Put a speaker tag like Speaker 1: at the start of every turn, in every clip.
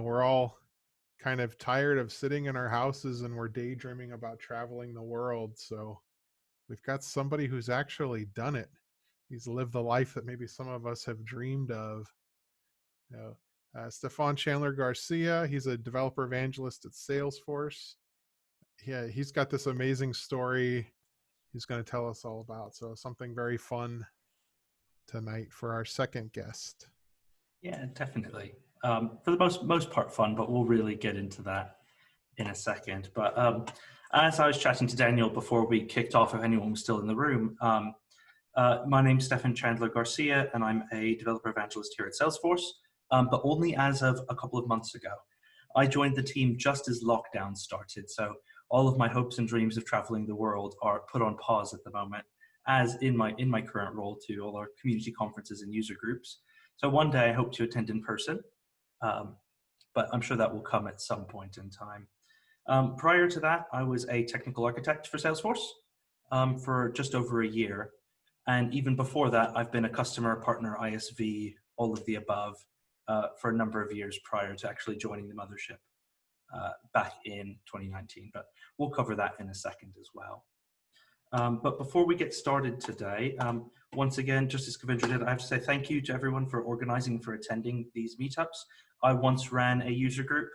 Speaker 1: we're all kind of tired of sitting in our houses and we're daydreaming about traveling the world. So we've got somebody who's actually done it. He's lived the life that maybe some of us have dreamed of. You know, Stephan Chandler-Garcia, he's a developer evangelist at Salesforce. Yeah, he's got this amazing story he's going to tell us all about. So something very fun tonight for our second guest.
Speaker 2: Yeah, definitely. For the most part fun, but we'll really get into that in a second. But as I was chatting to Daniel before we kicked off, if anyone was still in the room, my name's Stephan Chandler-Garcia, and I'm a developer evangelist here at Salesforce, but only as of a couple of months ago. I joined the team just as lockdown started, so all of my hopes and dreams of traveling the world are put on pause at the moment, as in my current role to all our community conferences and user groups. So one day I hope to attend in person, but I'm sure that will come at some point in time. Prior to that, I was a technical architect for Salesforce for just over a year. And even before that, I've been a customer, partner, ISV, all of the above for a number of years prior to actually joining the mothership back in 2019. But we'll cover that in a second as well. But before we get started today, once again, just as Kavindra did, I have to say thank you to everyone for organizing, for attending these meetups. I once ran a user group,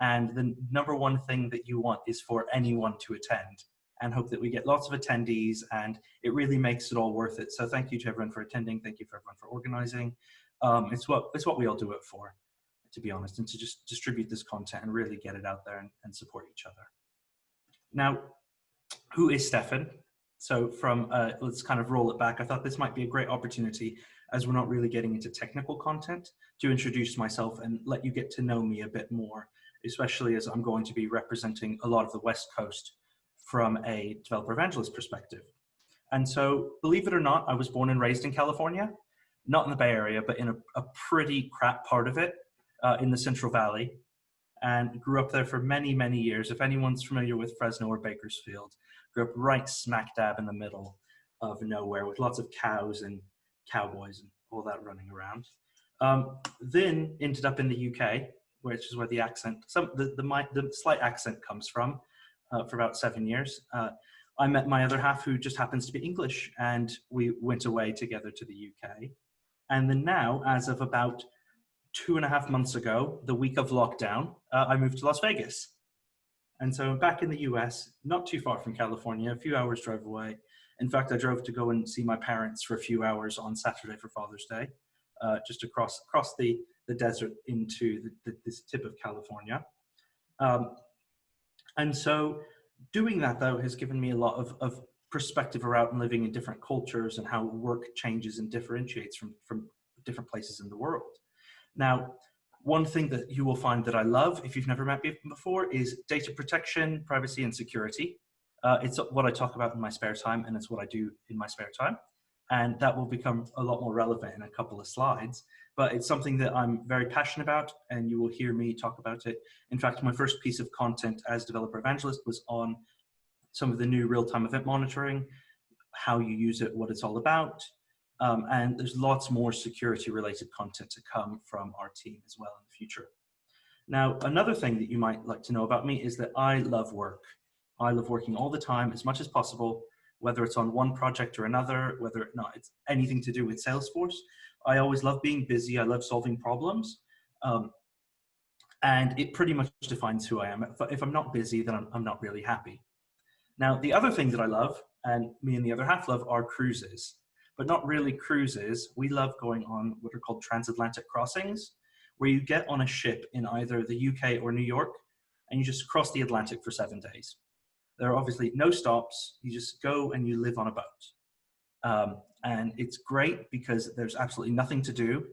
Speaker 2: and the number one thing that you want is for anyone to attend, and hope that we get lots of attendees, and it really makes it all worth it. So thank you to everyone for attending. Thank you for everyone for organizing. It's what we all do it for, to be honest, and to just distribute this content and really get it out there and support each other. Now, who is Stephan? So let's kind of roll it back. I thought this might be a great opportunity, as we're not really getting into technical content, to introduce myself and let you get to know me a bit more, especially as I'm going to be representing a lot of the West Coast from a developer evangelist perspective. And so, believe it or not, I was born and raised in California, not in the Bay Area, but in a pretty crap part of it, in the Central Valley, and grew up there for many, many years. If anyone's familiar with Fresno or Bakersfield, grew up right smack dab in the middle of nowhere with lots of cows and cowboys and all that running around. Then ended up in the UK, which is where the accent, the slight accent comes from, for about 7 years. I met my other half, who just happens to be English, and we went away together to the UK. And then now, as of about 2.5 months ago, the week of lockdown, I moved to Las Vegas. And so I'm back in the US, not too far from California, a few hours drive away. In fact, I drove to go and see my parents for a few hours on Saturday for Father's Day, just across the desert into this tip of California. And so doing that, though, has given me a lot of perspective around living in different cultures and how work changes and differentiates from different places in the world. Now, one thing that you will find that I love, if you've never met me before, is data protection, privacy, and security. It's what I talk about in my spare time, and it's what I do in my spare time. And that will become a lot more relevant in a couple of slides. But it's something that I'm very passionate about, and you will hear me talk about it. In fact, my first piece of content as developer evangelist was on some of the new real-time event monitoring, how you use it, what it's all about. And there's lots more security-related content to come from our team as well in the future. Now, another thing that you might like to know about me is that I love work. I love working all the time, as much as possible, whether it's on one project or another, whether or not it's anything to do with Salesforce. I always love being busy. I love solving problems. And it pretty much defines who I am. If I'm not busy, then I'm not really happy. Now, the other thing that I love, and me and the other half love, are cruises. But not really cruises. We love going on what are called transatlantic crossings, where you get on a ship in either the UK or New York, and you just cross the Atlantic for 7 days. There are obviously no stops. You just go and you live on a boat. And it's great because there's absolutely nothing to do.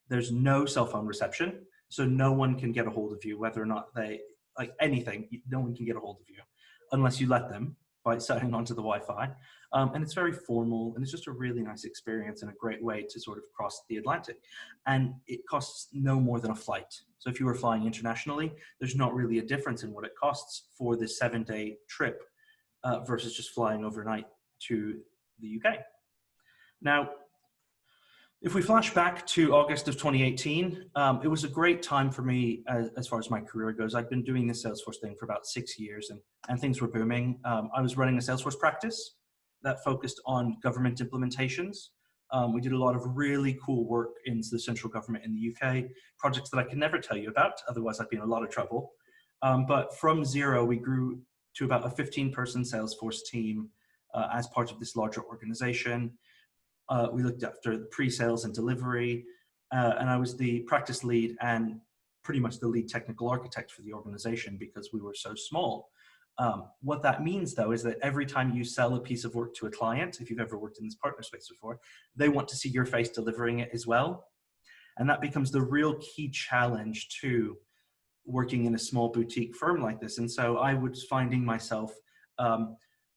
Speaker 2: There's no cell phone reception, so no one can get a hold of you, whether or not they, like anything, no one can get a hold of you unless you let them by signing onto the Wi-Fi. And it's very formal, and it's just a really nice experience and a great way to sort of cross the Atlantic. And it costs no more than a flight. So if you were flying internationally, there's not really a difference in what it costs for this 7-day trip versus just flying overnight to the UK. Now, If we flash back to August of 2018, it was a great time for me as far as my career goes. I'd been doing this Salesforce thing for about 6 years, and things were booming. I was running a Salesforce practice that focused on government implementations. We did a lot of really cool work in the central government in the UK, projects that I could never tell you about, otherwise I'd be in a lot of trouble. But from zero, we grew to about a 15-person Salesforce team as part of this larger organization. We looked after the pre-sales and delivery, and I was the practice lead and pretty much the lead technical architect for the organization because we were so small. What that means, though, is that every time you sell a piece of work to a client, if you've ever worked in this partner space before, they want to see your face delivering it as well. And that becomes the real key challenge to working in a small boutique firm like this. And so I was finding myself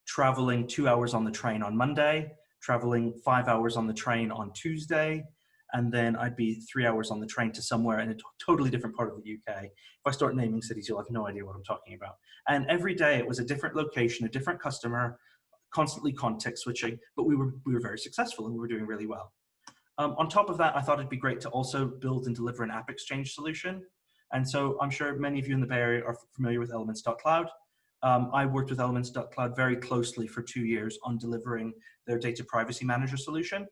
Speaker 2: traveling 2 hours on the train on Monday, traveling 5 hours on the train on Tuesday, and then I'd be 3 hours on the train to somewhere in a totally different part of the UK. If I start naming cities, you'll have no idea what I'm talking about. And every day it was a different location, a different customer, constantly context switching, but we were very successful and we were doing really well. On top of that, I thought it'd be great to also build and deliver an app exchange solution. And so I'm sure many of you in the Bay Area are familiar with Elements.cloud. I worked with Elements.cloud very closely for 2 years on delivering their data privacy manager solution,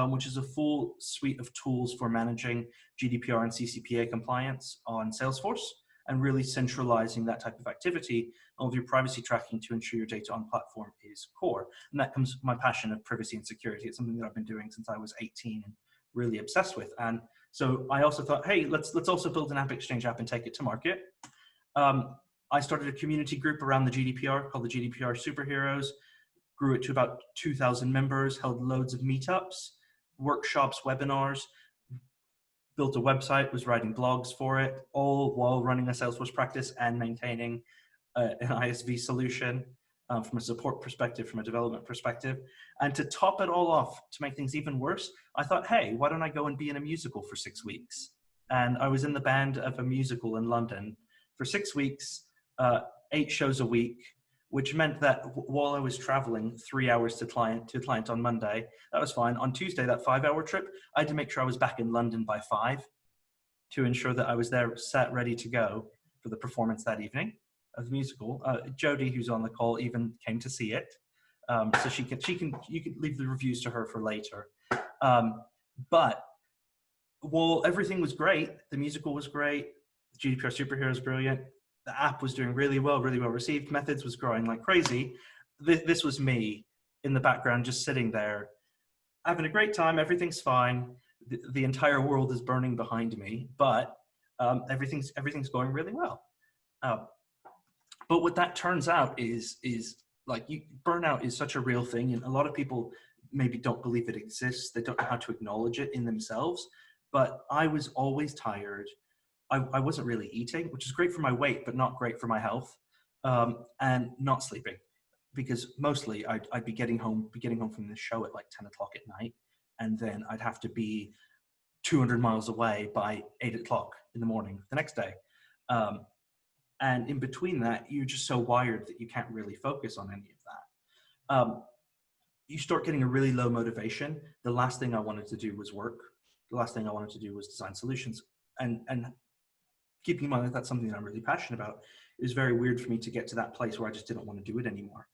Speaker 2: which is a full suite of tools for managing GDPR and CCPA compliance on Salesforce and really centralizing that type of activity. All of your privacy tracking to ensure your data on platform is core. And that comes from my passion of privacy and security. It's something that I've been doing since I was 18 and really obsessed with. And so I also thought, hey, let's also build an app exchange app and take it to market. I started a community group around the GDPR called the GDPR Superheroes, grew it to about 2,000 members, held loads of meetups, workshops, webinars, built a website, was writing blogs for it, all while running a Salesforce practice and maintaining an ISV solution from a support perspective, from a development perspective. And to top it all off, to make things even worse, I thought, hey, why don't I go and be in a musical for 6 weeks? And I was in the band of a musical in London for 6 weeks, 8 shows a week, which meant that while I was traveling 3 hours to client on Monday, that was fine. On Tuesday, that 5-hour trip, I had to make sure I was back in London by 5 to ensure that I was there set ready to go for the performance that evening of the musical. Jodie, who's on the call, even came to see it. So you can leave the reviews to her for later. But while everything was great, the musical was great, the GDPR Superhero was brilliant, the app was doing really well received, Methods was growing like crazy. This was me in the background, just sitting there, having a great time, everything's fine. The entire world is burning behind me, but everything's going really well. But what that turns out is like burnout is such a real thing, and a lot of people maybe don't believe it exists. They don't know how to acknowledge it in themselves. But I was always tired. I wasn't really eating, which is great for my weight, but not great for my health, and not sleeping, because mostly I'd be getting home from the show at like 10 o'clock at night, and then I'd have to be 200 miles away by 8 o'clock in the morning the next day. And in between that, you're just so wired that you can't really focus on any of that. You start getting a really low motivation. The last thing I wanted to do was work. The last thing I wanted to do was design solutions. And keeping in mind that that's something that I'm really passionate about, it was very weird for me to get to that place where I just didn't want to do it anymore.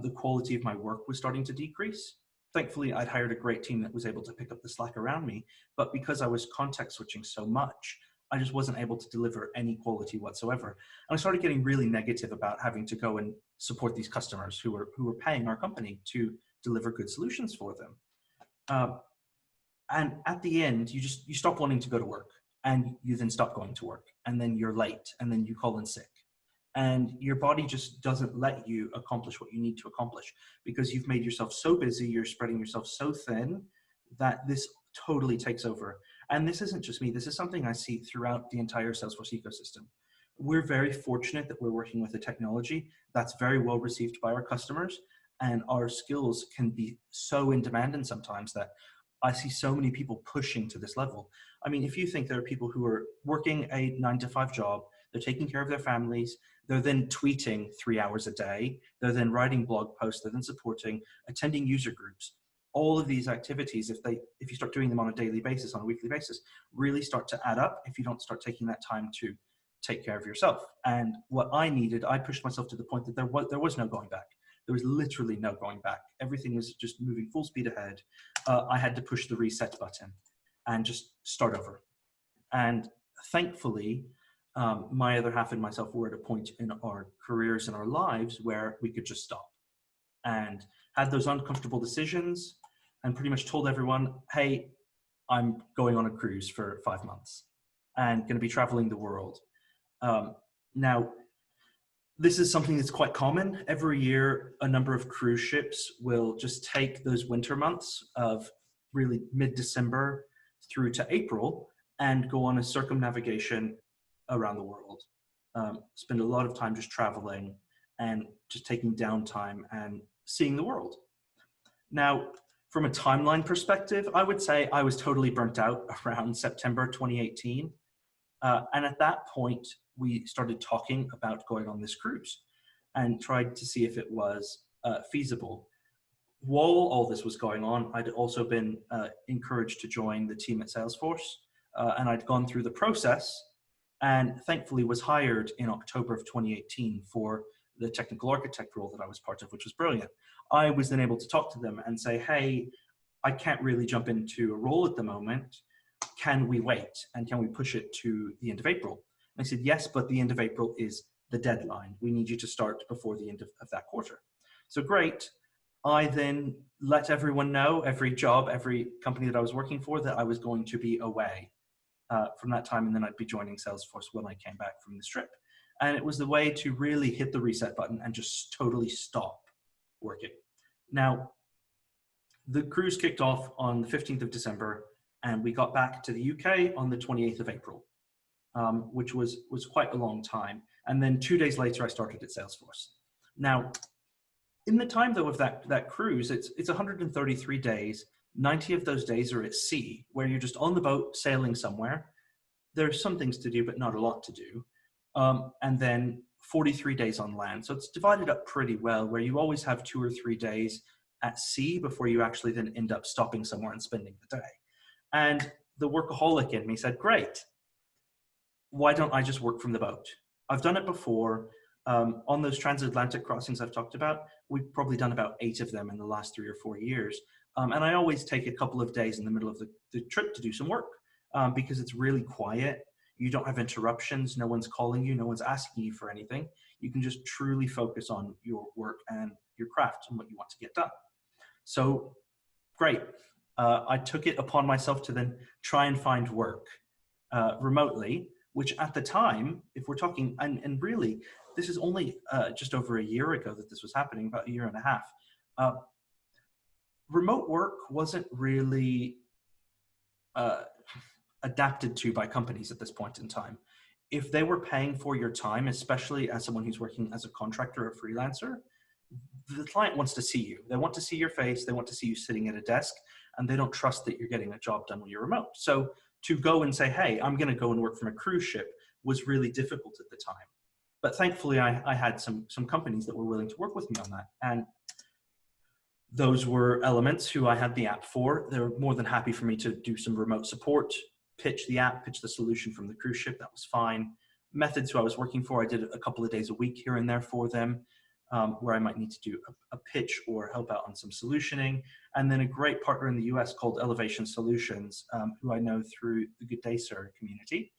Speaker 2: The quality of my work was starting to decrease. Thankfully, I'd hired a great team that was able to pick up the slack around me. But because I was context switching so much, I just wasn't able to deliver any quality whatsoever. And I started getting really negative about having to go and support these customers who were paying our company to deliver good solutions for them. And at the end, you stop wanting to go to work, and you then stop going to work, and then you're late, and then you call in sick. And your body just doesn't let you accomplish what you need to accomplish because you've made yourself so busy, you're spreading yourself so thin that this totally takes over. And this isn't just me, this is something I see throughout the entire Salesforce ecosystem. We're very fortunate that we're working with a technology that's very well received by our customers, and our skills can be so in demand and sometimes that I see so many people pushing to this level. I mean, if you think there are people who are working a 9-to-5 job, they're taking care of their families, they're then tweeting 3 hours a day, they're then writing blog posts, they're then supporting, attending user groups. all of these activities, if you start doing them on a daily basis, on a weekly basis, really start to add up if you don't start taking that time to take care of yourself. And what I needed, I pushed myself to the point that there was no going back. There was literally no going back. Everything was just moving full speed ahead. I had to push the reset button and just start over. And thankfully, my other half and myself were at a point in our careers and our lives where we could just stop and had those uncomfortable decisions and pretty much told everyone, hey, I'm going on a cruise for 5 months and going to be traveling the world. Now, this is something that's quite common. Every year, a number of cruise ships will just take those winter months of really mid-December through to April and go on a circumnavigation around the world. Spend a lot of time just traveling and just taking downtime and seeing the world. Now, from a timeline perspective, I would say I was totally burnt out around September 2018. And at that point, we started talking about going on this cruise and tried to see if it was feasible. While all this was going on, I'd also been encouraged to join the team at Salesforce, and I'd gone through the process and thankfully was hired in October of 2018 for the technical architect role that I was part of, which was brilliant. I was then able to talk to them and say, hey, I can't really jump into a role at the moment. Can we wait? And can we push it to the end of April? And I said, yes, but the end of April is the deadline. We need you to start before the end of that quarter. So great. I then let everyone know, every job, every company that I was working for, that I was going to be away from that time. And then I'd be joining Salesforce when I came back from this trip. And it was the way to really hit the reset button and just totally stop working. Now, the cruise kicked off on the 15th of December, and we got back to the UK on the 28th of April, which was quite a long time. And then 2 days later, I started at Salesforce. Now, in the time, though, of that cruise, it's 133 days. 90 of those days are at sea, where you're just on the boat sailing somewhere. There's some things to do, but not a lot to do. And then 43 days on land. So it's divided up pretty well, where you always have 2 or 3 days at sea before you actually then end up stopping somewhere and spending the day. And the workaholic in me said, great, why don't I just work from the boat? I've done it before. On those transatlantic crossings I've talked about, we've probably done about 8 of them in the last 3 or 4 years. And I always take a couple of days in the middle of the trip to do some work because it's really quiet. You don't have interruptions. No one's calling you. No one's asking you for anything. You can just truly focus on your work and your craft and what you want to get done. So great. I took it upon myself to then try and find work remotely, which at the time, if we're talking, and really, this is only just over a year ago that this was happening, about a year and a half. Remote work wasn't really adapted to by companies at this point in time. If they were paying for your time, especially as someone who's working as a contractor or freelancer, the client wants to see you. They want to see your face. They want to see you sitting at a desk, and they don't trust that you're getting a job done when you're remote. So to go and say, hey, I'm going to go and work from a cruise ship was really difficult at the time. But thankfully, I had some companies that were willing to work with me on that. And those were Elements, who I had the app for. They were more than happy for me to do some remote support, pitch the app, pitch the solution from the cruise ship. That was fine. Methods, who I was working for, I did a couple of days a week here and there for them, where I might need to do a pitch or help out on some solutioning. And then a great partner in the US called Elevation Solutions, who I know through the Good Day Sir community,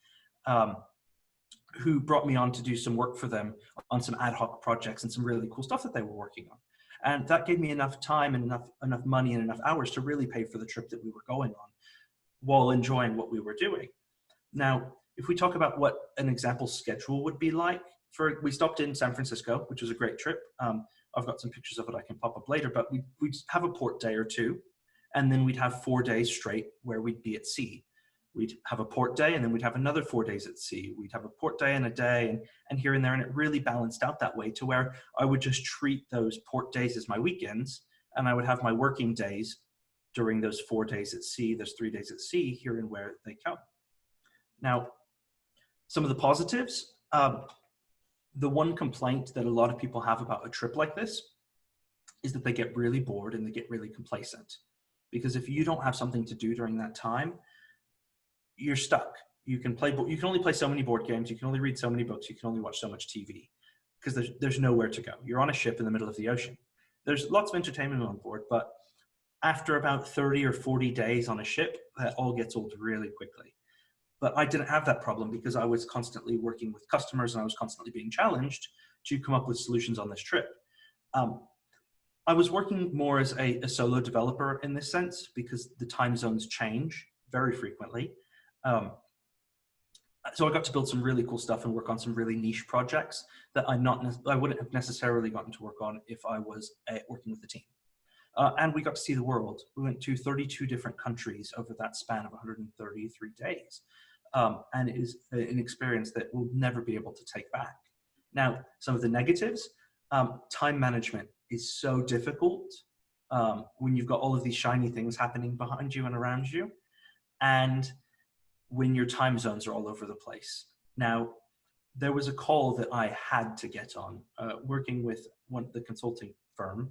Speaker 2: who brought me on to do some work for them on some ad hoc projects and some really cool stuff that they were working on. And that gave me enough time and enough money and enough hours to really pay for the trip that we were going on while enjoying what we were doing. Now, if we talk about what an example schedule would be like, we stopped in San Francisco, which was a great trip. I've got some pictures of it I can pop up later, but we'd have a port day or two, and then we'd have 4 days straight where we'd be at sea. We'd have a port day, and then we'd have another 4 days at sea. We'd have a port day and a day, and here and there, and it really balanced out that way to where I would just treat those port days as my weekends, and I would have my working days during those 4 days at sea, those 3 days at sea, here and where they come. Now, some of the positives, the one complaint that a lot of people have about a trip like this is that they get really bored and they get really complacent. because if you don't have something to do during that time, you're stuck. You can only play so many board games. You can only read so many books. You can only watch so much TV because there's nowhere to go. You're on a ship in the middle of the ocean. There's lots of entertainment on board, but after about 30 or 40 days on a ship, that all gets old really quickly. But I didn't have that problem because I was constantly working with customers and I was constantly being challenged to come up with solutions on this trip. Um, I was working more as a solo developer in this sense because the time zones change very frequently. Um, so I got to build some really cool stuff and work on some really niche projects that I wouldn't have necessarily gotten to work on if I was working with the team. And we got to see the world. We went to 32 different countries over that span of 133 days. And it is an experience that we'll never be able to take back. Now, some of the negatives, time management is so difficult when you've got all of these shiny things happening behind you and around you, and when your time zones are all over the place. Now, there was a call that I had to get on, working with the consulting firm.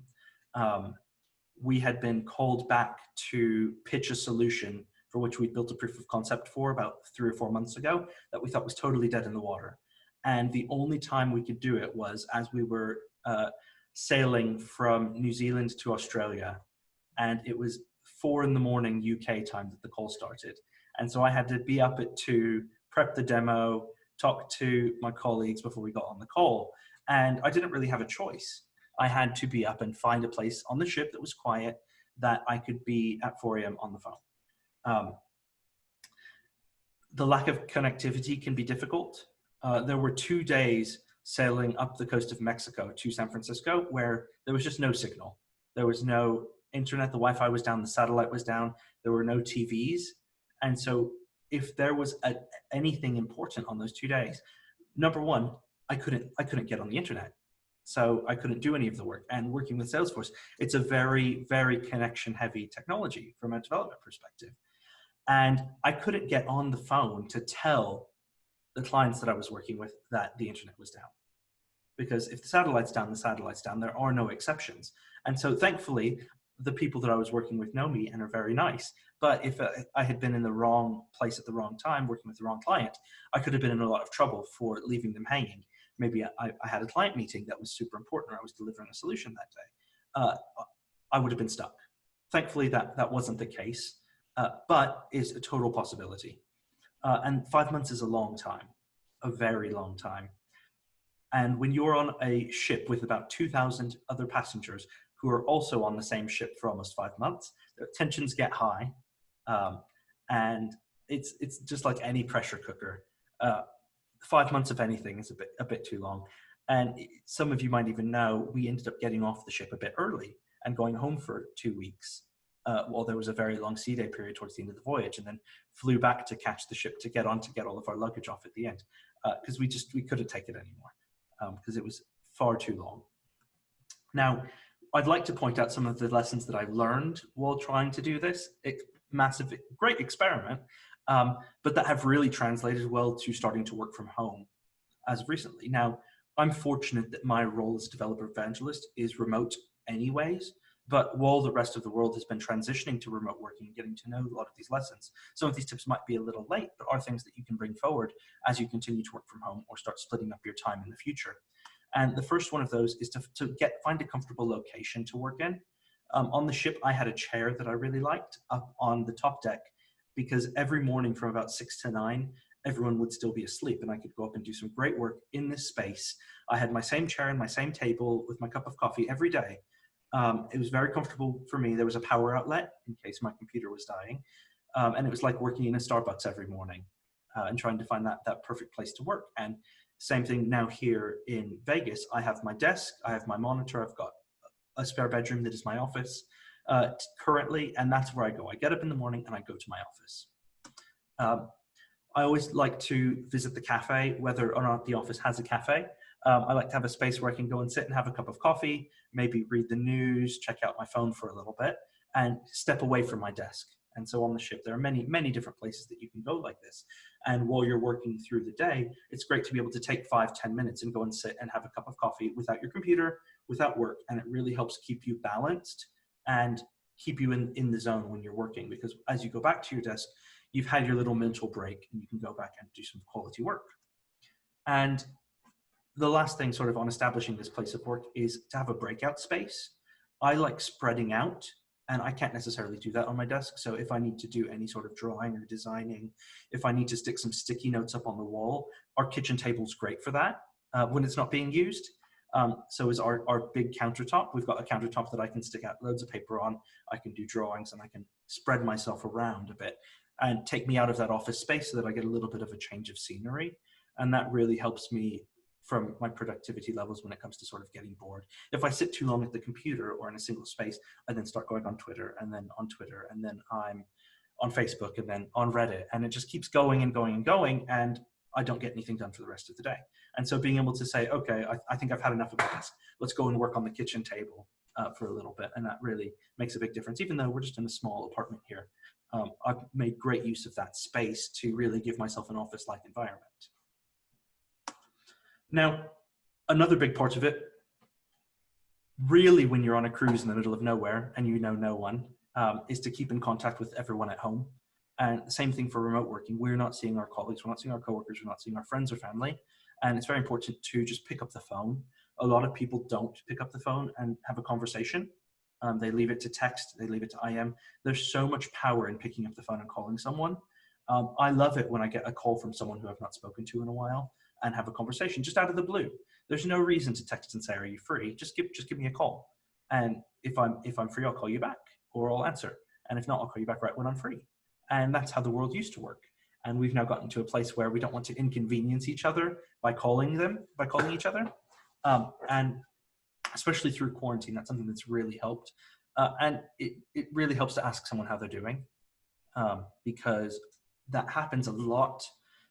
Speaker 2: We had been called back to pitch a solution for which we built a proof of concept for about 3 or 4 months ago that we thought was totally dead in the water. And the only time we could do it was as we were sailing from New Zealand to Australia. And it was 4 in the morning UK time that the call started. And so I had to be up at 2, prep the demo, talk to my colleagues before we got on the call. And I didn't really have a choice. I had to be up and find a place on the ship that was quiet that I could be at 4 a.m. on the phone. The lack of connectivity can be difficult. There were 2 days sailing up the coast of Mexico to San Francisco where there was just no signal. There was no internet, the Wi-Fi was down, the satellite was down, there were no TVs. And so if there was anything important on those 2 days, number one, I couldn't get on the internet. So I couldn't do any of the work. And working with Salesforce, it's a very, very connection heavy technology from a development perspective. And I couldn't get on the phone to tell the clients that I was working with that the internet was down. Because if the satellite's down, the satellite's down. There are no exceptions. And so thankfully, the people that I was working with know me and are very nice. But if I had been in the wrong place at the wrong time, working with the wrong client, I could have been in a lot of trouble for leaving them hanging. Maybe I had a client meeting that was super important, or I was delivering a solution that day. I would have been stuck. Thankfully, that wasn't the case, but is a total possibility. And 5 months is a long time, a very long time. And when you're on a ship with about 2,000 other passengers who are also on the same ship for almost 5 months, the tensions get high. And it's just like any pressure cooker. 5 months of anything is a bit too long. And some of you might even know, we ended up getting off the ship a bit early and going home for 2 weeks. While there was a very long sea day period towards the end of the voyage, and then flew back to catch the ship to get all of our luggage off at the end, because we couldn't take it anymore, because it was far too long. Now, I'd like to point out some of the lessons that I learned while trying to do this. Massive, great experiment, but that have really translated well to starting to work from home as of recently. Now, I'm fortunate that my role as developer evangelist is remote anyways, but while the rest of the world has been transitioning to remote working and getting to know a lot of these lessons, some of these tips might be a little late, but are things that you can bring forward as you continue to work from home or start splitting up your time in the future. And the first one of those is to find a comfortable location to work in. On the ship, I had a chair that I really liked up on the top deck, because every morning from about 6 to 9, everyone would still be asleep and I could go up and do some great work in this space. I had my same chair and my same table with my cup of coffee every day. It was very comfortable for me. There was a power outlet in case my computer was dying. And it was like working in a Starbucks every morning and trying to find that perfect place to work. And same thing now here in Vegas. I have my desk, I have my monitor, I've got a spare bedroom that is my office currently, and that's where I go. I get up in the morning and I go to my office. I always like to visit the cafe, whether or not the office has a cafe. I like to have a space where I can go and sit and have a cup of coffee, maybe read the news, check out my phone for a little bit, and step away from my desk. And so on the ship, there are many, many different places that you can go like this. And while you're working through the day, it's great to be able to take 5-10 minutes and go and sit and have a cup of coffee without your computer, without work. And it really helps keep you balanced and keep you in the zone when you're working, because as you go back to your desk, you've had your little mental break and you can go back and do some quality work. And the last thing sort of on establishing this place of work is to have a breakout space. I like spreading out, and I can't necessarily do that on my desk. So if I need to do any sort of drawing or designing, if I need to stick some sticky notes up on the wall, our kitchen table's great for that when it's not being used. So is our big countertop. We've got a countertop that I can stick out loads of paper on. I can do drawings and I can spread myself around a bit and take me out of that office space so that I get a little bit of a change of scenery. And that really helps me from my productivity levels when it comes to sort of getting bored. If I sit too long at the computer or in a single space, I then start going on Twitter, and then on Twitter, and then I'm on Facebook, and then on Reddit, and it just keeps going and going and going, and I don't get anything done for the rest of the day. And so being able to say, okay, I think I've had enough of this. Let's go and work on the kitchen table for a little bit, and that really makes a big difference. Even though we're just in a small apartment here, I've made great use of that space to really give myself an office-like environment. Now, another big part of it, really when you're on a cruise in the middle of nowhere and you know no one, is to keep in contact with everyone at home. And the same thing for remote working. We're not seeing our colleagues, we're not seeing our coworkers, we're not seeing our friends or family. And it's very important to just pick up the phone. A lot of people don't pick up the phone and have a conversation. They leave it to text, they leave it to IM. There's so much power in picking up the phone and calling someone. I love it when I get a call from someone who I've not spoken to in a while and have a conversation just out of the blue. There's no reason to text and say, are you free? Just give me a call. And if I'm free, I'll call you back or I'll answer. And if not, I'll call you back right when I'm free. And that's how the world used to work. And we've now gotten to a place where we don't want to inconvenience each other by calling each other. And especially through quarantine, that's something that's really helped. And it really helps to ask someone how they're doing, because that happens a lot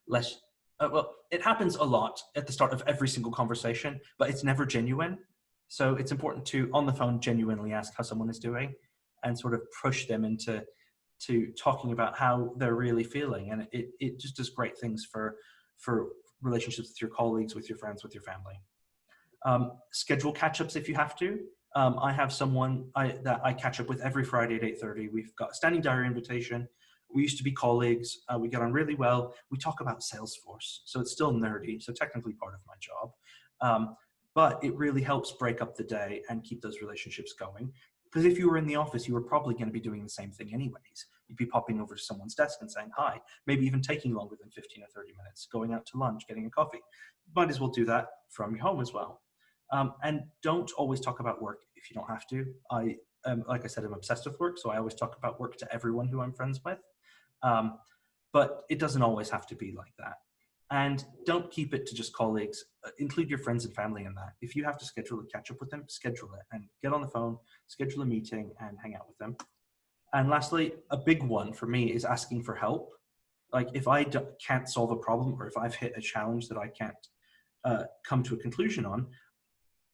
Speaker 2: less. Well, it happens a lot at the start of every single conversation, but it's never genuine. So it's important to, on the phone, genuinely ask how someone is doing and sort of push them into talking about how they're really feeling. And it just does great things for relationships with your colleagues, with your friends, with your family. Schedule catch-ups if you have to. I have someone that I catch up with every Friday at 8:30. We've got a standing diary invitation. We used to be colleagues. We get on really well. We talk about Salesforce. So it's still nerdy, so technically part of my job. But it really helps break up the day and keep those relationships going. Because if you were in the office, you were probably going to be doing the same thing anyways. You'd be popping over to someone's desk and saying hi, maybe even taking longer than 15 or 30 minutes, going out to lunch, getting a coffee. Might as well do that from your home as well. And don't always talk about work if you don't have to. Like I said, I'm obsessed with work, so I always talk about work to everyone who I'm friends with. But it doesn't always have to be like that. And don't keep it to just colleagues. Include your friends and family in that. If you have to schedule a catch up with them, schedule it and get on the phone, schedule a meeting and hang out with them. And lastly, a big one for me is asking for help. Like if I can't solve a problem or if I've hit a challenge that I can't come to a conclusion on,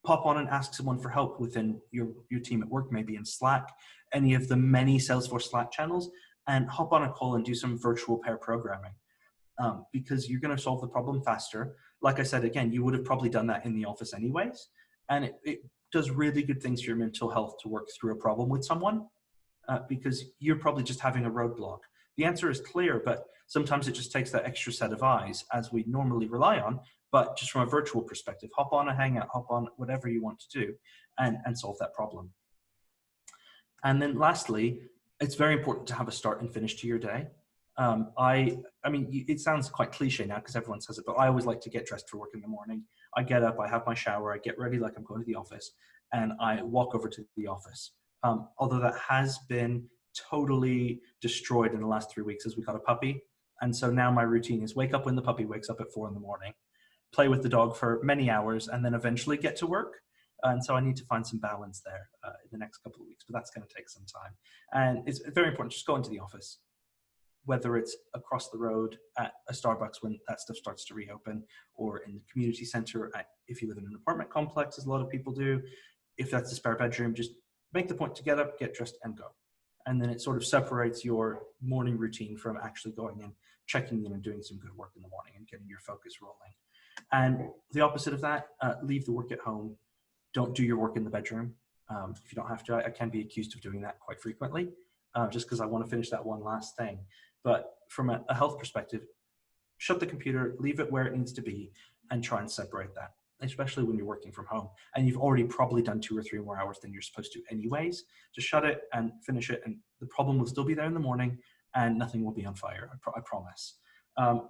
Speaker 2: pop on and ask someone for help within your team at work, maybe in Slack, any of the many Salesforce Slack channels, and hop on a call and do some virtual pair programming. Because you're going to solve the problem faster. Like I said, again, you would have probably done that in the office anyways. And it does really good things for your mental health to work through a problem with someone, because you're probably just having a roadblock. The answer is clear, but sometimes it just takes that extra set of eyes as we normally rely on. But just from a virtual perspective, hop on a hangout, hop on whatever you want to do and solve that problem. And then lastly, it's very important to have a start and finish to your day. I mean, it sounds quite cliche now because everyone says it, but I always like to get dressed for work in the morning. I get up, I have my shower, I get ready like I'm going to the office, and I walk over to the office. Although that has been totally destroyed in the last 3 weeks as we got a puppy. And so now my routine is wake up when the puppy wakes up at 4 a.m, play with the dog for many hours, and then eventually get to work. And so I need to find some balance there in the next couple of weeks, but that's going to take some time. And it's very important, just go into the office, whether it's across the road at a Starbucks when that stuff starts to reopen, or in the community center if you live in an apartment complex, as a lot of people do. If that's a spare bedroom, just make the point to get up, get dressed, and go. And then it sort of separates your morning routine from actually going and checking in and doing some good work in the morning and getting your focus rolling. And the opposite of that, leave the work at home. Don't do your work in the bedroom. If you don't have to, I can be accused of doing that quite frequently, just because I want to finish that one last thing. But from a health perspective, shut the computer, leave it where it needs to be, and try and separate that, especially when you're working from home. And you've already probably done 2 or 3 more hours than you're supposed to anyways. Just shut it and finish it, and the problem will still be there in the morning, and nothing will be on fire, I promise.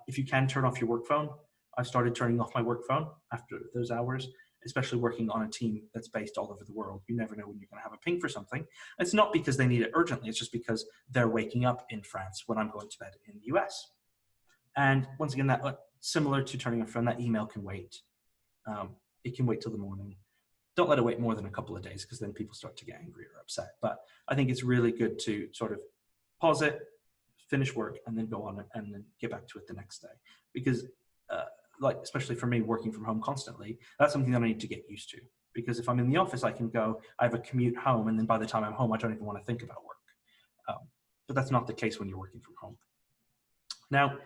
Speaker 2: If you can turn off your work phone, I've started turning off my work phone after those hours, especially working on a team that's based all over the world. You never know when you're going to have a ping for something. It's not because they need it urgently. It's just because they're waking up in France when I'm going to bed in the US. And once again, that similar to turning off your phone, that email can wait. It can wait till the morning. Don't let it wait more than a couple of days, because then people start to get angry or upset. But I think it's really good to sort of pause it, finish work, and then go on and then get back to it the next day. Because like, especially for me, working from home constantly, that's something that I need to get used to. Because if I'm in the office, I can go, I have a commute home, and then by the time I'm home, I don't even want to think about work. But that's not the case when you're working from home. Now,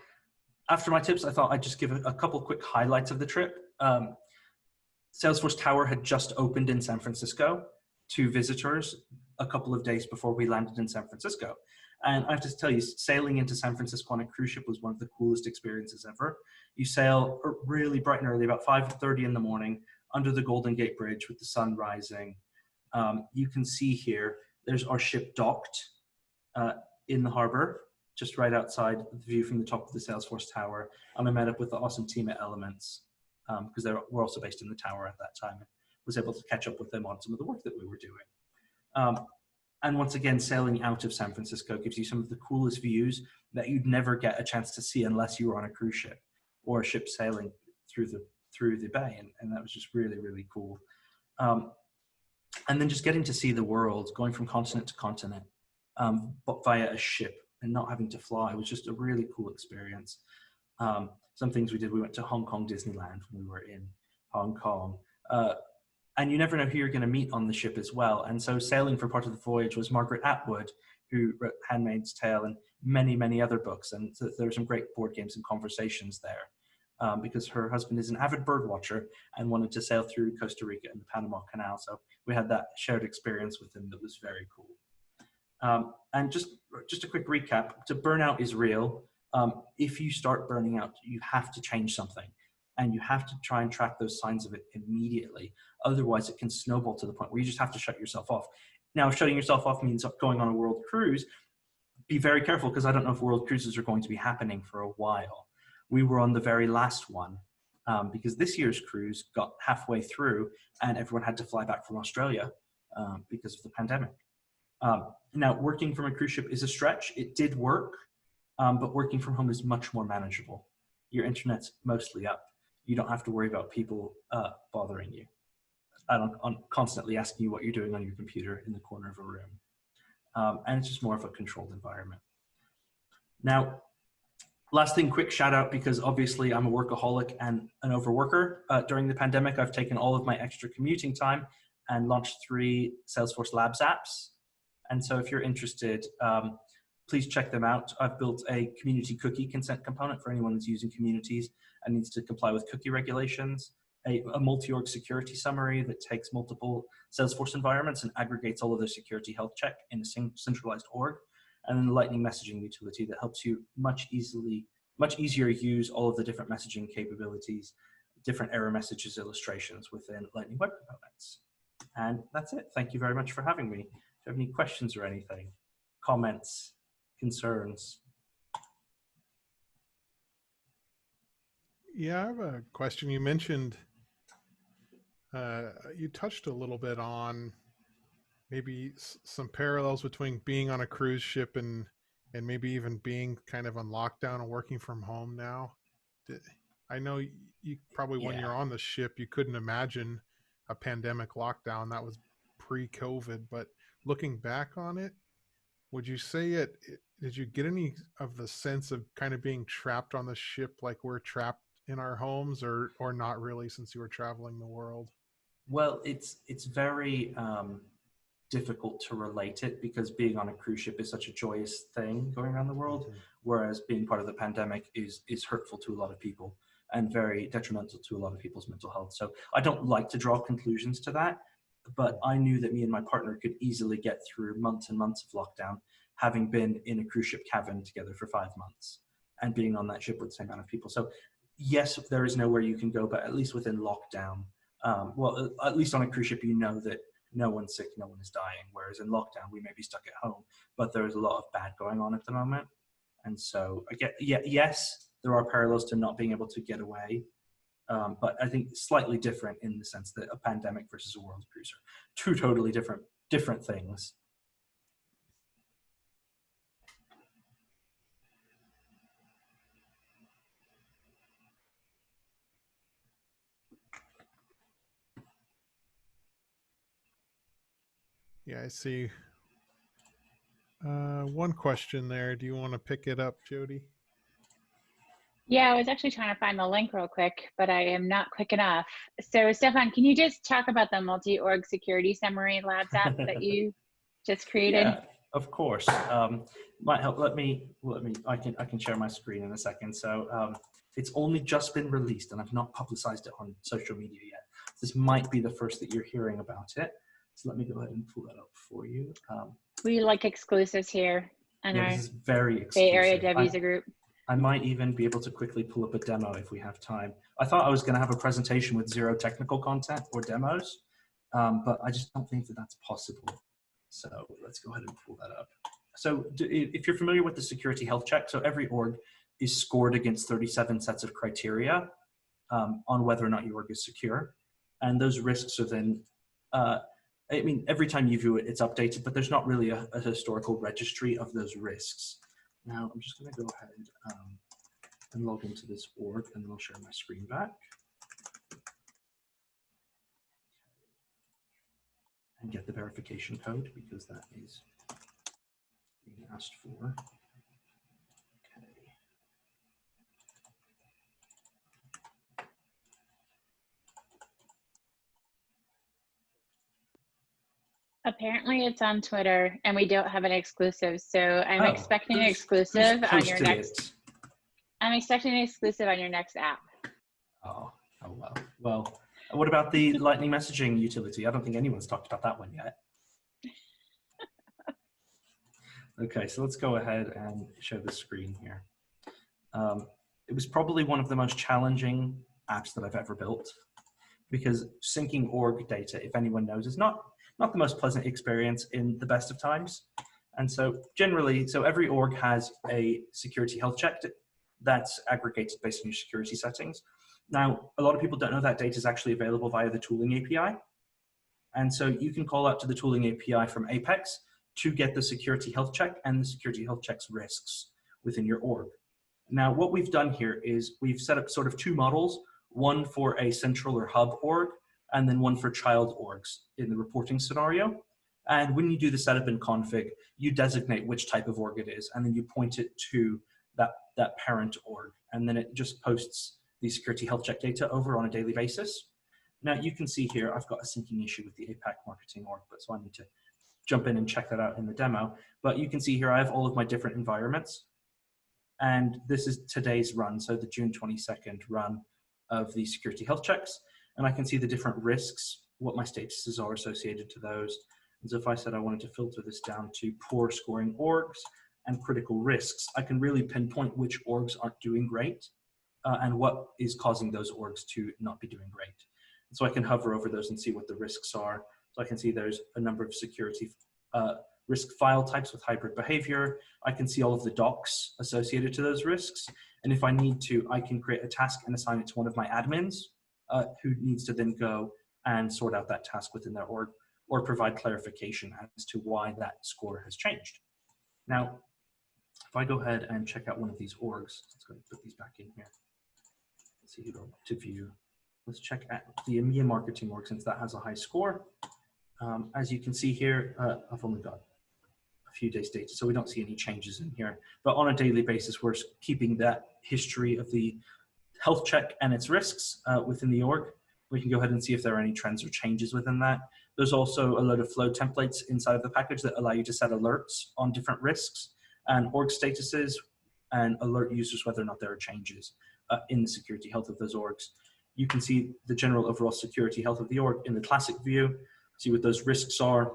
Speaker 2: after my tips, I thought I'd just give a couple quick highlights of the trip. Salesforce Tower had just opened in San Francisco to visitors a couple of days before we landed in San Francisco. And I have to tell you, sailing into San Francisco on a cruise ship was one of the coolest experiences ever. You sail really bright and early, about 5:30 in the morning, under the Golden Gate Bridge with the sun rising. You can see here, there's our ship docked in the harbor, just right outside the view from the top of the Salesforce Tower. And I met up with the awesome team at Elements, because they were also based in the tower at that time, and was able to catch up with them on some of the work that we were doing. And once again, sailing out of San Francisco gives you some of the coolest views that you'd never get a chance to see unless you were on a cruise ship or a ship sailing through the bay. And that was just really, really cool. And then just getting to see the world, going from continent to continent, but via a ship and not having to fly, was just a really cool experience. Some things we did, we went to Hong Kong Disneyland when we were in Hong Kong. And you never know who you're going to meet on the ship as well. And so sailing for part of the voyage was Margaret Atwood, who wrote Handmaid's Tale and many, many other books. And so there were some great board games and conversations there, because her husband is an avid bird watcher and wanted to sail through Costa Rica and the Panama Canal. So we had that shared experience with him that was very cool. And just a quick recap, to burnout is real. If you start burning out, you have to change something. And you have to try and track those signs of it immediately. Otherwise, it can snowball to the point where you just have to shut yourself off. Now, if shutting yourself off means going on a world cruise, be very careful, because I don't know if world cruises are going to be happening for a while. We were on the very last one, because this year's cruise got halfway through and everyone had to fly back from Australia because of the pandemic. Now, working from a cruise ship is a stretch. It did work, but working from home is much more manageable. Your internet's mostly up. You don't have to worry about people bothering you. I'm constantly asking you what you're doing on your computer in the corner of a room. And it's just more of a controlled environment. Now, last thing, quick shout out, because obviously I'm a workaholic and an overworker. During the pandemic, I've taken all of my extra commuting time and launched 3 Salesforce Labs apps. And so if you're interested, please check them out. I've built a community cookie consent component for anyone that's using communities and needs to comply with cookie regulations, a multi-org security summary that takes multiple Salesforce environments and aggregates all of their security health check in a centralized org, and then the Lightning messaging utility that helps you much easier use all of the different messaging capabilities, different error messages, illustrations within Lightning Web Components. And that's it. Thank you very much for having me. If you have any questions or anything, comments, concerns.
Speaker 1: Yeah, I have a question. You mentioned, you touched a little bit on maybe some parallels between being on a cruise ship and maybe even being kind of on lockdown and working from home now. I know you probably, when you're on the ship, you couldn't imagine a pandemic lockdown. That was pre-COVID, but looking back on it, would you say did you get any of the sense of kind of being trapped on the ship like we're trapped in our homes, or not really, since you were traveling the world?
Speaker 2: Well, it's very difficult to relate it, because being on a cruise ship is such a joyous thing going around the world, whereas being part of the pandemic is hurtful to a lot of people and very detrimental to a lot of people's mental health. So I don't like to draw conclusions to that. but I knew that me and my partner could easily get through months and months of lockdown, having been in a cruise ship cabin together for 5 months and being on that ship with the same amount of people. So yes, there is nowhere you can go, but at least within lockdown, well, at least on a cruise ship, you know that no one's sick, no one is dying. Whereas in lockdown, we may be stuck at home, but there is a lot of bad going on at the moment. And so, yes, there are parallels to not being able to get away, but I think slightly different in the sense that a pandemic versus a world cruiser, two totally different things.
Speaker 1: Yeah, I see. One question there. Do you want to pick it up, Jody?
Speaker 3: Yeah, I was actually trying to find the link real quick, but I am not quick enough. So Stephan, can you just talk about the multi-org security summary labs app that you just created?
Speaker 2: Yeah, of course. Might help. Let me. I can share my screen in a second. So it's only just been released, and I've not publicized it on social media yet. This might be the first that you're hearing about it. So let me go ahead and pull that up for you.
Speaker 3: We like exclusives here in
Speaker 2: Yeah,
Speaker 3: our
Speaker 2: this is very exclusive.
Speaker 3: Bay Area Dev User Group.
Speaker 2: I might even be able to quickly pull up a demo if we have time. I thought I was going to have a presentation with zero technical content or demos, but I just don't think that that's possible. So let's go ahead and pull that up. So if you're familiar with the security health check, so every org is scored against 37 sets of criteria on whether or not your org is secure. And those risks are then, I mean, every time you view it, it's updated, but there's not really a historical registry of those risks. Now, I'm just going to go ahead and log into this org, and then I'll share my screen back. And get the verification code, because that is being asked for. Okay.
Speaker 3: Apparently it's on Twitter and we don't have an exclusive. So I'm expecting an exclusive on your next. I'm expecting an exclusive on your next app.
Speaker 2: Oh well. Well, what about the Lightning messaging utility? I don't think anyone's talked about that one yet. Okay, so let's go ahead and show the screen here. It was probably one of the most challenging apps that I've ever built, because syncing org data, if anyone knows, is not the most pleasant experience in the best of times. And so generally, so every org has a security health check that's aggregated based on your security settings. Now, a lot of people don't know that data is actually available via the tooling API. And so you can call out to the tooling API from Apex to get the security health check and the security health check's risks within your org. Now, what we've done here is we've set up sort of two models, one for a central or hub org, and then one for child orgs in the reporting scenario. And when you do the setup and config, you designate which type of org it is, and then you point it to that parent org. And then it just posts the security health check data over on a daily basis. Now you can see here, I've got a syncing issue with the APAC marketing org, but so I need to jump in and check that out in the demo. But you can see here, I have all of my different environments. And this is today's run, so the June 22nd run of the security health checks. And I can see the different risks, what my statuses are associated to those. And so if I said I wanted to filter this down to poor scoring orgs and critical risks, I can really pinpoint which orgs aren't doing great and what is causing those orgs to not be doing great. And so I can hover over those and see what the risks are. So I can see there's a number of security risk file types with hybrid behavior. I can see all of the docs associated to those risks. And if I need to, I can create a task and assign it to one of my admins who needs to then go and sort out that task within their org or provide clarification as to why that score has changed. Now, if I go ahead and check out one of these orgs, let's go and put these back in here. Let's see, go to view. Let's check at the EMEA marketing org since that has a high score. As you can see here, I've only got a few days data, so we don't see any changes in here. But on a daily basis, we're keeping that history of the health check and its risks within the org. We can go ahead and see if there are any trends or changes within that. There's also a load of flow templates inside of the package that allow you to set alerts on different risks and org statuses and alert users whether or not there are changes in the security health of those orgs. You can see the general overall security health of the org in the classic view. see what those risks are.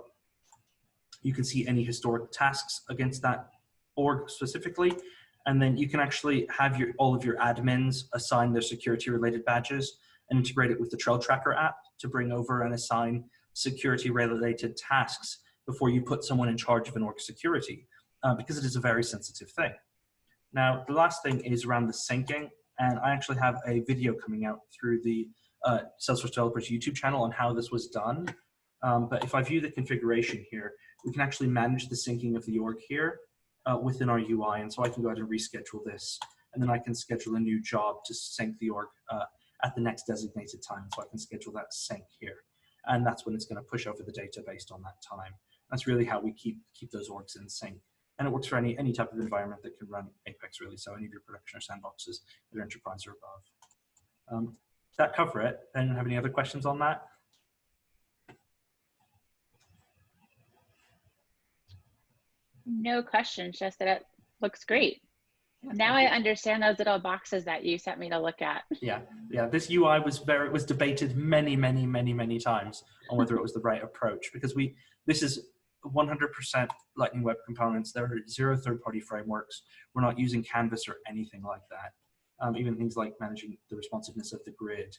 Speaker 2: You can see any historic tasks against that org specifically. And then you can actually have all of your admins assign their security related badges and integrate it with the Trail Tracker app to bring over and assign security related tasks before you put someone in charge of an org security, because it is a very sensitive thing. Now, the last thing is around the syncing, and I actually have a video coming out through the Salesforce Developers YouTube channel on how this was done. But if I view the configuration here, we can actually manage the syncing of the org here within our UI. And so I can go ahead and reschedule this, and then I can schedule a new job to sync the org at the next designated time. So I can schedule that sync here. And that's when it's going to push over the data based on that time. That's really how we keep those orgs in sync. And it works for any type of environment that can run Apex, really. So any of your production or sandboxes that are enterprise or above. Does that cover it? Anyone have any other questions on that?
Speaker 3: No questions, just that it looks great. Now I understand those little boxes that you sent me to look at.
Speaker 2: Yeah. This UI was debated many times on whether it was the right approach, because this is 100% Lightning Web Components. There are 0 third-party frameworks. We're not using Canvas or anything like that. Even things like managing the responsiveness of the grid.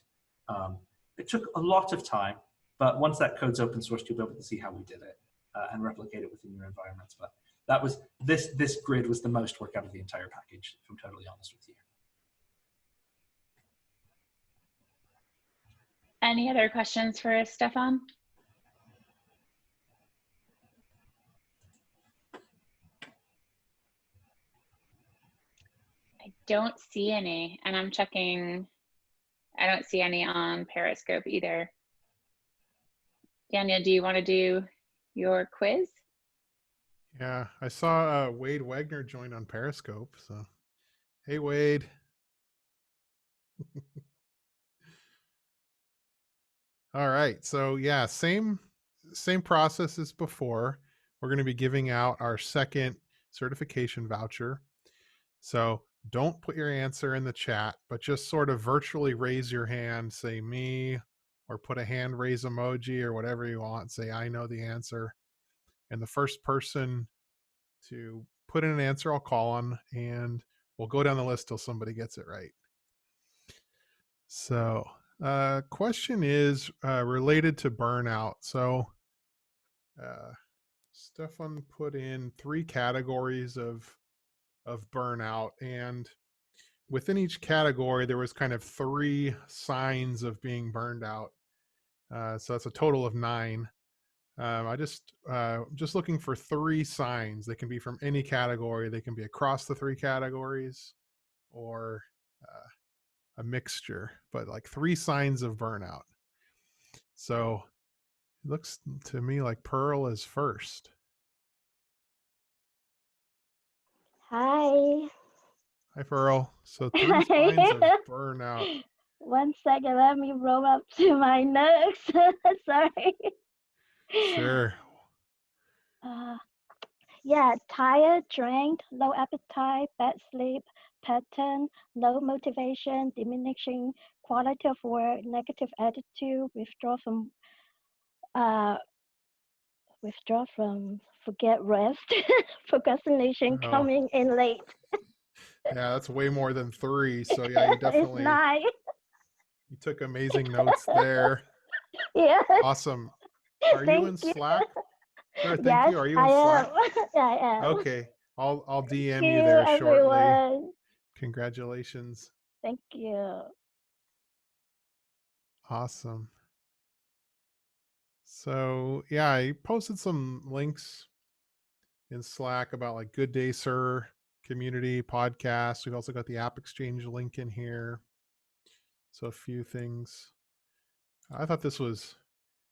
Speaker 2: It took a lot of time, but once that code's open source, you'll be able to see how we did it and replicate it within your environments. But that was this grid was the most work out of the entire package, if I'm totally honest with you.
Speaker 3: Any other questions for Stephan? I don't see any, and I'm checking. I don't see any on Periscope either. Daniel, do you want to do your quiz?
Speaker 1: Yeah, I saw Wade Wagner join on Periscope. So, hey, Wade. All right. So yeah, same process as before. We're going to be giving out our second certification voucher. So don't put your answer in the chat, but just sort of virtually raise your hand, say me, or put a hand raise emoji or whatever you want. Say, I know the answer. And the first person to put in an answer, I'll call on, and we'll go down the list till somebody gets it right. So question is related to burnout. So Stephan put in 3 categories of burnout, and within each category there was kind of 3 signs of being burned out. So that's a total of 9. I just looking for 3 signs. They can be from any category. They can be across the 3 categories, or a mixture, but like 3 signs of burnout. So it looks to me like Pearl is first.
Speaker 4: Hi.
Speaker 1: Hi, Pearl. So 3 signs of burnout.
Speaker 4: 1 second, let me roll up to my notes. Sorry.
Speaker 1: Sure.
Speaker 4: Yeah, tired, drained, low appetite, bad sleep pattern, low motivation, diminishing quality of work, negative attitude, withdraw from forget rest, procrastination, coming in late.
Speaker 1: Yeah, that's way more than 3. So yeah, you definitely
Speaker 4: It's 9.
Speaker 1: You took amazing notes there.
Speaker 4: Yeah.
Speaker 1: Awesome. Are you in Slack? Sure, thank
Speaker 4: Yes,
Speaker 1: you. Are you in Slack?
Speaker 4: I am.
Speaker 1: Okay. I'll DM
Speaker 4: Thank
Speaker 1: you there shortly.
Speaker 4: Everyone.
Speaker 1: Congratulations.
Speaker 4: Thank you.
Speaker 1: Awesome. So yeah, I posted some links in Slack about like Good Day Sir community podcast. We've also got the App Exchange link in here. So a few things. I thought this was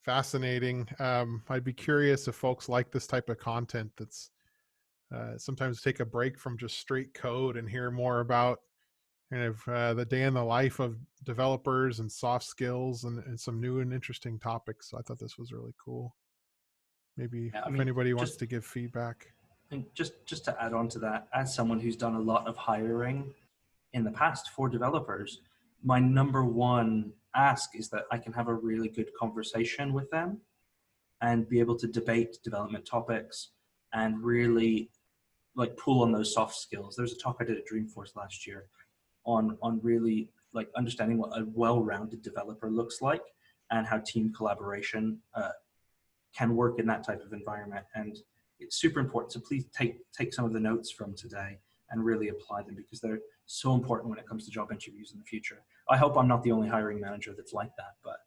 Speaker 1: fascinating. I'd be curious if folks like this type of content that's sometimes take a break from just straight code and hear more about kind of the day in the life of developers and soft skills and some new and interesting topics. So I thought this was really cool. Maybe if anybody wants to give feedback.
Speaker 2: And just to add on to that, as someone who's done a lot of hiring in the past for developers, my number one ask is that I can have a really good conversation with them. and be able to debate development topics and really like pull on those soft skills. There's a talk I did at Dreamforce last year on really like understanding what a well-rounded developer looks like and how team collaboration can work in that type of environment. And it's super important. So please take some of the notes from today and really apply them, because they're so important when it comes to job interviews in the future. I hope I'm not the only hiring manager that's like that, but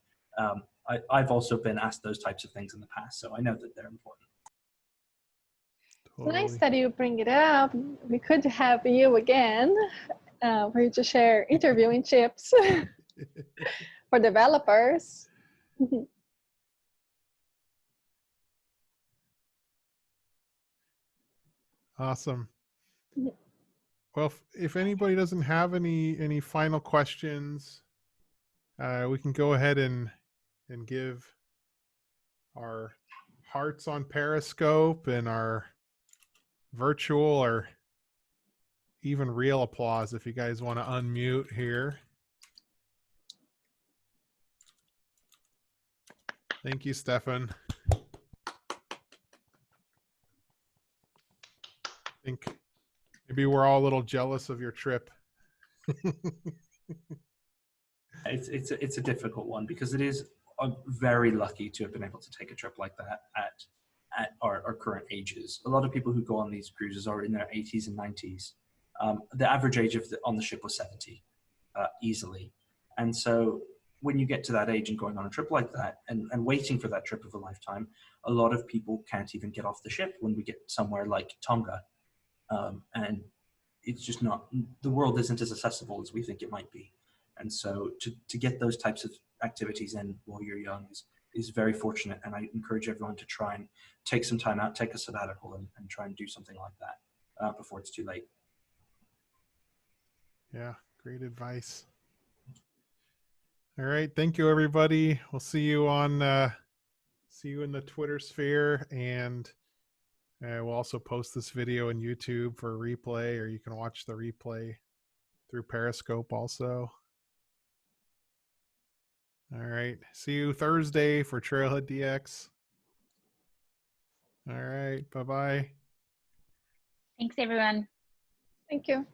Speaker 2: I've also been asked those types of things in the past, so I know that they're important.
Speaker 1: Totally.
Speaker 5: Nice that you bring it up. We could have you again for you to share interviewing tips for developers.
Speaker 1: Awesome. Well, if anybody doesn't have any final questions, we can go ahead and give our hearts on Periscope and our virtual or even real applause if you guys want to unmute here. Thank you, Stephan. I think maybe we're all a little jealous of your trip.
Speaker 2: It's a difficult one, because it is, I'm very lucky to have been able to take a trip like that at our current ages. A lot of people who go on these cruises are in their 80s and 90s. The average age on the ship was 70, easily. And so when you get to that age and going on a trip like that and waiting for that trip of a lifetime, a lot of people can't even get off the ship when we get somewhere like Tonga. And it's just not, the world isn't as accessible as we think it might be. And so to get those types of activities in while you're young is very fortunate. And I encourage everyone to try and take some time out, take a sabbatical, and try and do something like that before it's too late.
Speaker 1: Yeah, great advice. All right, thank you, everybody. We'll see you on see you in the Twitter sphere, and we'll also post this video on YouTube for a replay, or you can watch the replay through Periscope also. All right, see you Thursday for Trailhead DX. All right, bye-bye.
Speaker 3: Thanks, everyone.
Speaker 5: Thank you.